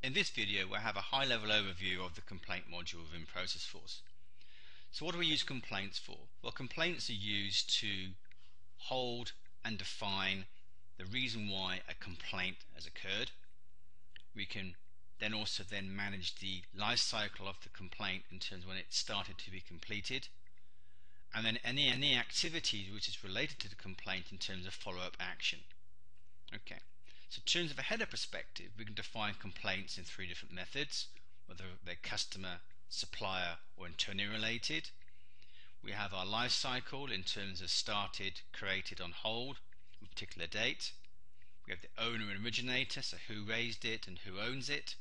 In this video we'll have a high-level overview of the complaint module within ProcessForce. So what do we use complaints for? Well, complaints are used to hold and define the reason why a complaint has occurred. We can then also manage the life cycle of the complaint in terms of when it started to be completed, and then any activity which is related to the complaint in terms of follow-up action. Okay. So in terms of a header perspective, we can define complaints in three different methods, whether they're customer, supplier, or internally related. We have our life cycle in terms of started, created, on hold, with a particular date. We have the owner and originator, so who raised it and who owns it.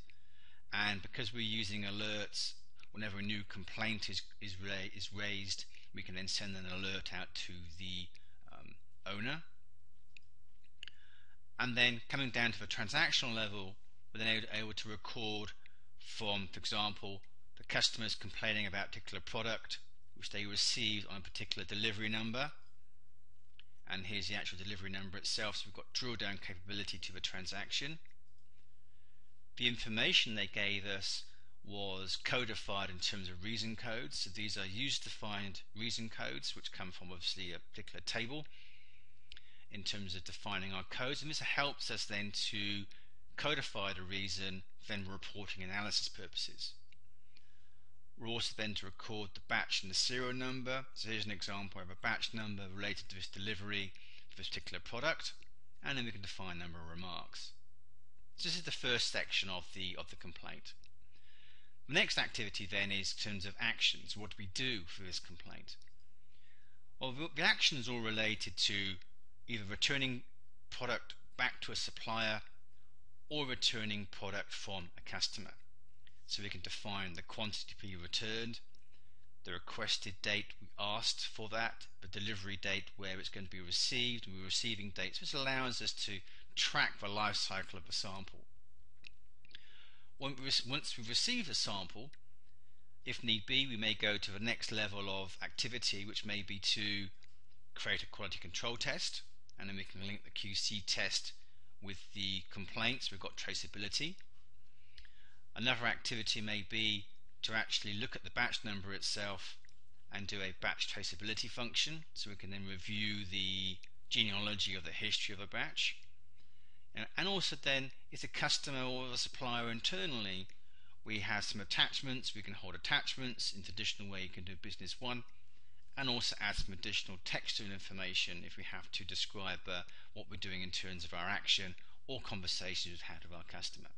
And because we're using alerts, whenever a new complaint is raised, we can then send an alert out to the owner. And then coming down to the transactional level, we're then able to record from, for example, the customers complaining about a particular product which they received on a particular delivery number. And here's the actual delivery number itself, so we've got drill down capability to the transaction. The information they gave us was codified in terms of reason codes, so these are user-defined reason codes which come from obviously a particular table in terms of defining our codes, and this helps us then to codify the reason for reporting analysis purposes. We're also then to record the batch and the serial number. So here's an example of a batch number related to this delivery for this particular product, and then we can define a number of remarks. So this is the first section of the complaint. The next activity then is in terms of actions. What do we do for this complaint? Well, the action is all related to either returning product back to a supplier or returning product from a customer. So we can define the quantity to be returned, the requested date we asked for that, the delivery date where it's going to be received, and the receiving date. So this allows us to track the life cycle of the sample. Once we've received a sample, if need be, we may go to the next level of activity, which may be to create a quality control test, and then we can link the QC test with the complaints. We've got traceability. Another activity may be to actually look at the batch number itself and do a batch traceability function, so we can then review the genealogy of the history of a batch. And also then, if the customer or the supplier internally, we have some attachments. We can hold attachments in the traditional way you can do business one, and also add some additional textual information if we have to describe what we're doing in terms of our action or conversations we've had with our customer.